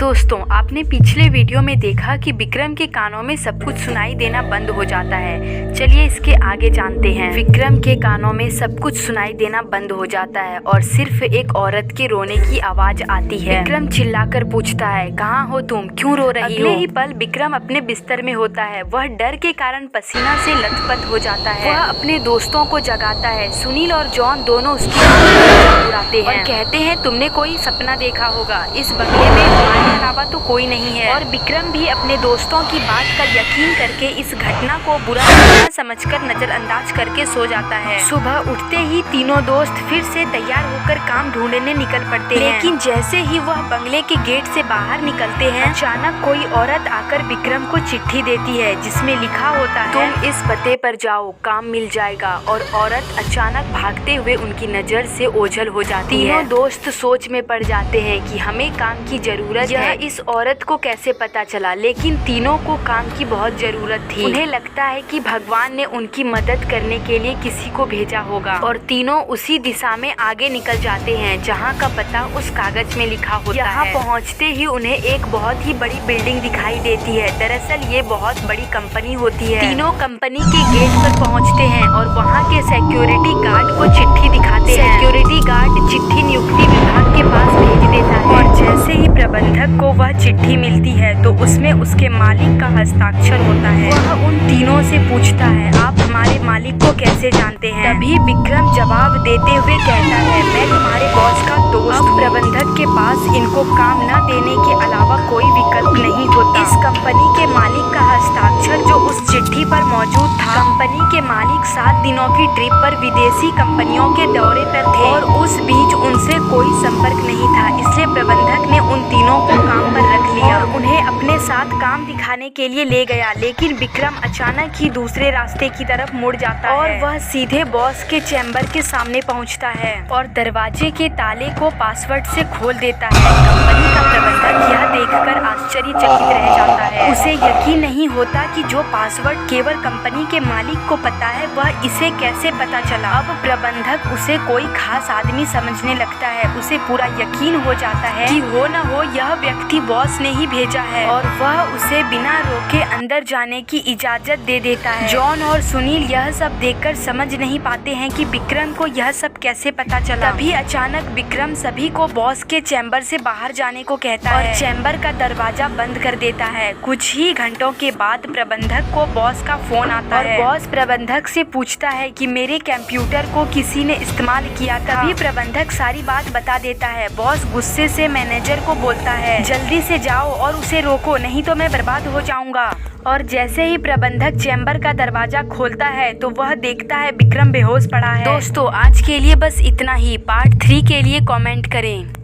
दोस्तों, आपने पिछले वीडियो में देखा कि विक्रम के कानों में सब कुछ सुनाई देना बंद हो जाता है। चलिए इसके आगे जानते हैं। विक्रम के कानों में सब कुछ सुनाई देना बंद हो जाता है और सिर्फ एक औरत के रोने की आवाज आती है। विक्रम चिल्लाकर पूछता है, कहाँ हो तुम, क्यों रो रही हो? अगले ही पल विक्रम अपने बिस्तर में होता है। वह डर के कारण पसीना से लथपथ हो जाता है। वह अपने दोस्तों को जगाता है। सुनील और जॉन दोनों उसकी उड़ाते हैं और कहते हैं, तुमने कोई सपना देखा होगा। इस बंगले में हमारे अलावा तो कोई नहीं है। और विक्रम भी अपने दोस्तों की बात का यकीन करके इस घटना को बुरा समझकर नजरअंदाज करके सो जाता है। सुबह उठते ही तीनों दोस्त फिर से तैयार होकर काम ढूंढने निकल पड़ते हैं। लेकिन जैसे ही वह बंगले के गेट से बाहर निकलते हैं, अचानक कोई औरत आकर विक्रम को चिट्ठी देती है जिसमें लिखा होता है, तुम इस पते पर जाओ, काम मिल जाएगा। और औरत अचानक भागते हुए उनकी नजर से ओझल हो जाती है। तीनों दोस्त सोच में पड़ जाते हैं कि हमें काम की जरूरत है। इस औरत को कैसे पता चला? लेकिन तीनों को काम की बहुत जरूरत थी। उन्हें लगता है कि भगवान ने उनकी मदद करने के लिए किसी को भेजा होगा और तीनों उसी दिशा में आगे निकल जाते हैं जहाँ का पता उस कागज में लिखा होता है। यहाँ पहुँचते ही उन्हें एक बहुत ही बड़ी बिल्डिंग दिखाई देती है। दरअसल ये बहुत बड़ी कंपनी होती है। तीनों कंपनी के गेट पर पहुँचते हैं और वहाँ के सिक्योरिटी गार्ड को चिट्ठी दिखाते हैं। सिक्योरिटी गार्ड चिट्ठी नियुक्ति विभाग के पास भेज देता है और जैसे ही प्रबंधक को वह चिट्ठी मिलती है तो उसमें उसके मालिक का हस्ताक्षर होता है। वह उन तीनों से पूछता है, आप हमारे मालिक को कैसे जानते हैं? तभी विक्रम जवाब देते हुए कहता है, मैं तुम्हारे बॉस का दोस्त। अब प्रबंधक के पास इनको काम न देने के अलावा कोई विकल्प नहीं होता। इस कंपनी के मालिक का हस्ताक्षर जो उस चिट्ठी पर मौजूद था। कंपनी के मालिक 7 दिनों की ट्रिप पर विदेशी कंपनियों के दौरे पर थे और उस बीच उनसे कोई संपर्क नहीं था। इसलिए प्रबंधक ने उन तीनों को काम पर रख लिया और उन्हें अपने साथ काम दिखाने के लिए ले गया। लेकिन विक्रम अचानक ही दूसरे रास्ते की तरफ मुड़ जाता है और वह सीधे बॉस के चैम्बर के सामने पहुंचता है और दरवाजे के ताले को पासवर्ड से खोल देता है। कंपनी का प्रबंधक यह देखकर आश्चर्यचकित रह जाता है। उसे यकीन नहीं होता कि जो पासवर्ड केवल कंपनी के मालिक को पता है वह इसे कैसे पता चला। अब प्रबंधक उसे कोई खास आदमी समझने लगता है। उसे पूरा यकीन हो जाता है कि हो न हो यह व्यक्ति बॉस ने ही भेजा है और वह उसे बिना रोके अंदर जाने की इजाजत दे देता है। जॉन और सुनील यह सब देखकर समझ नहीं पाते हैं कि विक्रम को यह सब कैसे पता चला। तभी अचानक विक्रम सभी को बॉस के चैम्बर से बाहर जाने को कहता है और चैम्बर का दरवाजा बंद कर देता है। कुछ ही घंटों के बाद प्रबंधक को बॉस का फोन आता है और बॉस प्रबंधक से पूछता है कि मेरे कंप्यूटर को किसी ने इस्तेमाल किया था। तभी प्रबंधक सारी बात बता देता है। बॉस गुस्से से मैनेजर को बोलता है, जल्दी से जाओ और उसे रोको, नहीं तो मैं बर्बाद हो जाऊंगा। और जैसे ही प्रबंधक चैम्बर का दरवाजा खोलता है तो वह देखता है विक्रम बेहोश पड़ा है। दोस्तों, आज के लिए बस इतना ही। पार्ट 3 के लिए कमेंट करें।